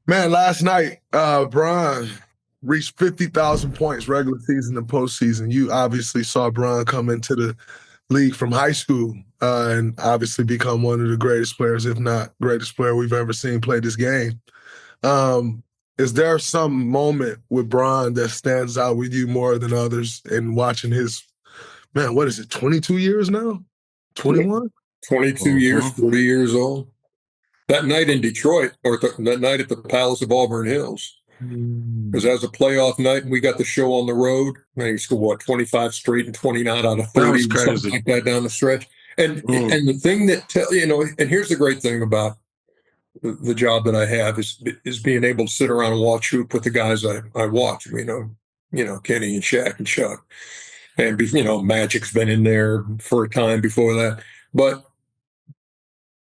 Man, last night, Bron reached 50,000 points regular season and postseason. You obviously saw Bron come into the league from high school and obviously become one of the greatest players, if not greatest player we've ever seen play this game. Um, is there some moment with Bron that stands out with you more than others in watching his, man, what is it, 22 years now? 21? 22 years, 40 years old. That night in Detroit, or that night at the Palace of Auburn Hills, because that was a playoff night, and we got the show on the road. And he scored, what, 25 straight and 29 out of 30, or something like that down the stretch. And the thing that, and here's the great thing about the job that I have is being able to sit around and watch hoop with the guys I watch. Kenny and Shaq and Chuck, and Magic's been in there for a time before that. But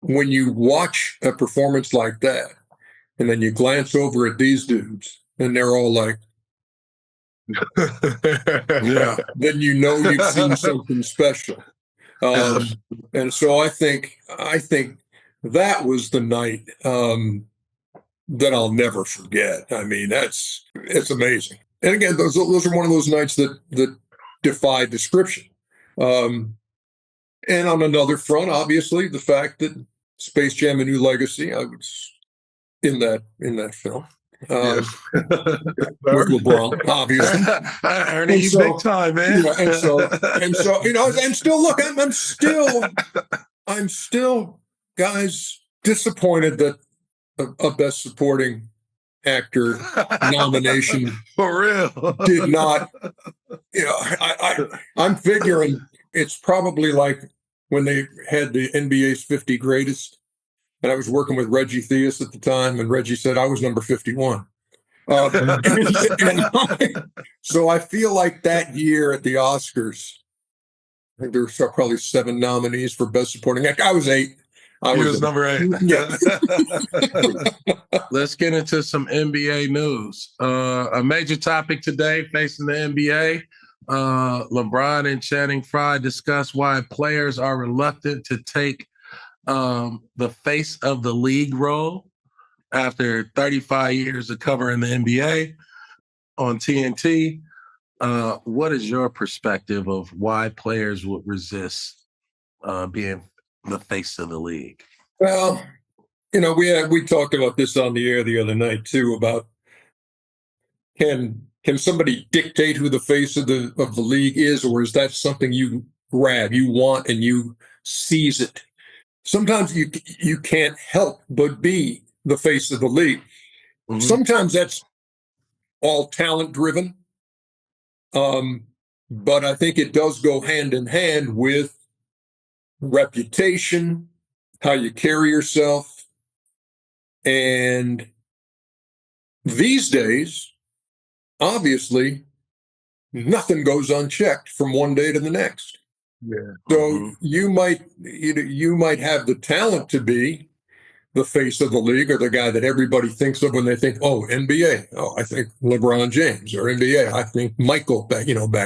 when you watch a performance like that, and then you glance over at these dudes, and they're all like, yeah, then you've seen something special. And so I think that was the night that I'll never forget. I mean, it's amazing. And again, those are one of those nights that defy description. And on another front, obviously, the fact that Space Jam: A New Legacy, I was in that film. With LeBron, obviously. Ernie, you big time, man. And so, and still, look, I'm still, guys, disappointed that a Best Supporting Actor nomination for real did not. I'm figuring it's probably like when they had the NBA's 50 greatest, and I was working with Reggie Theus at the time, and Reggie said I was number 51. So I feel like that year at the Oscars, I think there were probably 7 nominees for Best Supporting Actor. I was 8. I was number 8. Yeah. Let's get into some NBA news. A major topic today facing the NBA. LeBron and Channing Frye discuss why players are reluctant to take the face of the league role after 35 years of covering the NBA on TNT. What is your perspective of why players would resist being the face of the league? Well, we talked about this on the air the other night too, about can somebody dictate who the face of the league is, or is that something you grab, you want, and you seize it? Sometimes you can't help but be the face of the league. Mm-hmm. Sometimes that's all talent driven. But I think it does go hand in hand with reputation, how you carry yourself. And these days, obviously, nothing goes unchecked from one day to the next. Yeah. So you might have the talent to be the face of the league, or the guy that everybody thinks of when they think, oh, NBA. Oh, I think LeBron James, or NBA. I think Michael back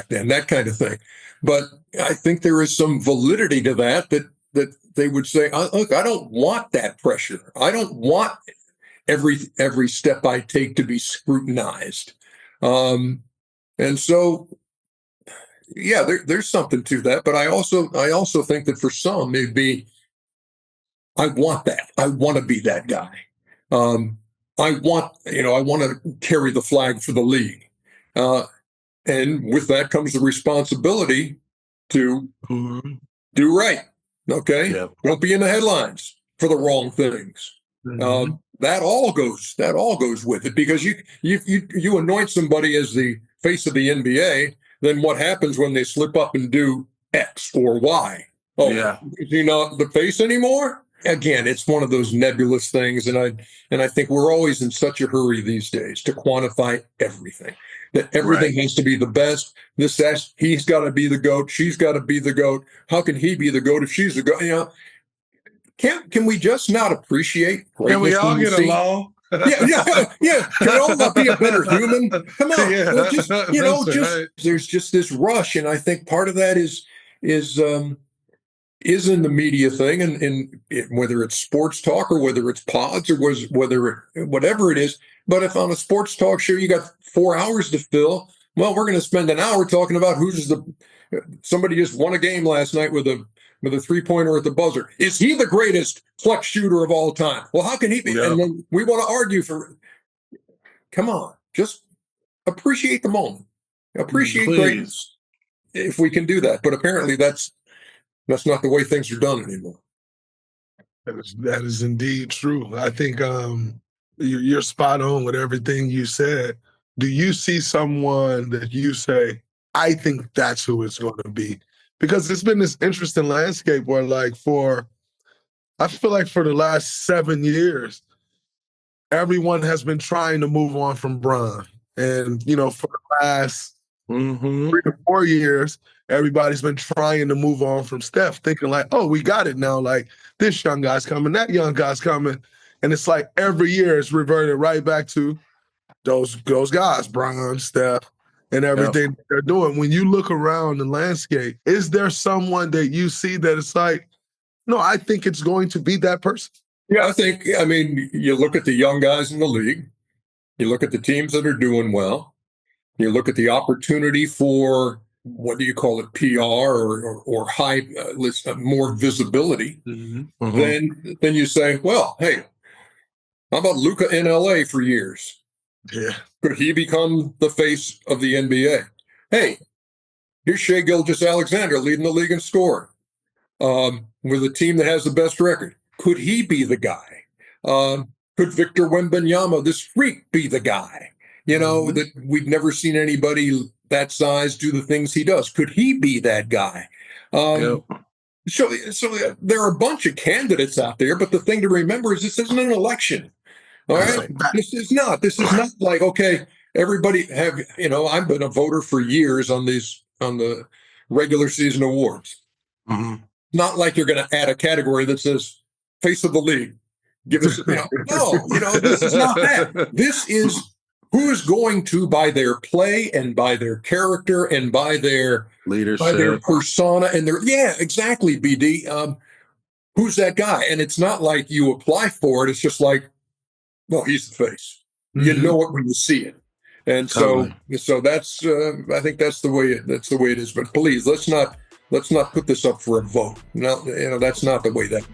then, that kind of thing. But I think there is some validity to that they would say, look, I don't want that pressure. I don't want every step I take to be scrutinized. And so, yeah, there's something to that. But I also think that for some, it'd be, I want that. I want to be that guy. I want to carry the flag for the league. And with that comes the responsibility to do right. Okay. Yep. Don't be in the headlines for the wrong things. Mm-hmm. That all goes with it, because you anoint somebody as the face of the NBA. Then what happens when they slip up and do X or Y? Oh, yeah. Is he not the face anymore? Again, it's one of those nebulous things, and I think we're always in such a hurry these days to quantify everything. That everything has to be the best. He's got to be the GOAT. She's got to be the GOAT. How can he be the GOAT if she's the GOAT? Can we just not appreciate greatness? Can we all get along? Yeah. Can we all not be a better human? Come on. Yeah. There's just this rush, and I think part of that is is in the media thing, and whether it's sports talk or whether it's pods or whatever it is. But if on a sports talk show you got 4 hours to fill, well, we're going to spend an hour talking about somebody just won a game last night with a 3-pointer at the buzzer. Is he the greatest clutch shooter of all time? Well, how can he be? Yeah. And then we want to argue for. Come on, just appreciate the moment. Appreciate greatness if we can do that. But apparently that's not the way things are done anymore. That is indeed true. I think you're spot on with everything you said. Do you see someone that you say, I think that's who it's going to be? Because it's been this interesting landscape where, I feel like for the last 7 years, everyone has been trying to move on from Bron. And, for the last 3 to 4 years, everybody's been trying to move on from Steph, thinking like, oh, we got it now. Like, this young guy's coming, that young guy's coming. And it's like every year it's reverted right back to those guys, Bron, Steph, and everything they're doing. When you look around the landscape, is there someone that you see that it's like, no, I think it's going to be that person? Yeah, I mean, you look at the young guys in the league, you look at the teams that are doing well, you look at the opportunity for, what do you call it, PR or high, more visibility. Then you say, well, hey, how about Luka in LA for years? Yeah. Could he become the face of the NBA? Hey, here's Shai Gilgeous-Alexander leading the league in scoring with a team that has the best record. Could he be the guy? Could Victor Wembanyama, this freak, be the guy? That we've never seen anybody that size do the things he does. Could he be that guy? So there are a bunch of candidates out there, but the thing to remember is this isn't an election. All right? This is not like, okay, everybody I've been a voter for years on the regular season awards. Not like you're going to add a category that says face of the league. Give us, no, this is not that. This is who is going to, by their play and by their character and by their leadership, by their persona and exactly, BD. Who's that guy? And it's not like you apply for it. It's just like, well, he's the face. You know it when you see it. And so that's I think that's the way it is. But please, let's not put this up for a vote. No, that's not the way that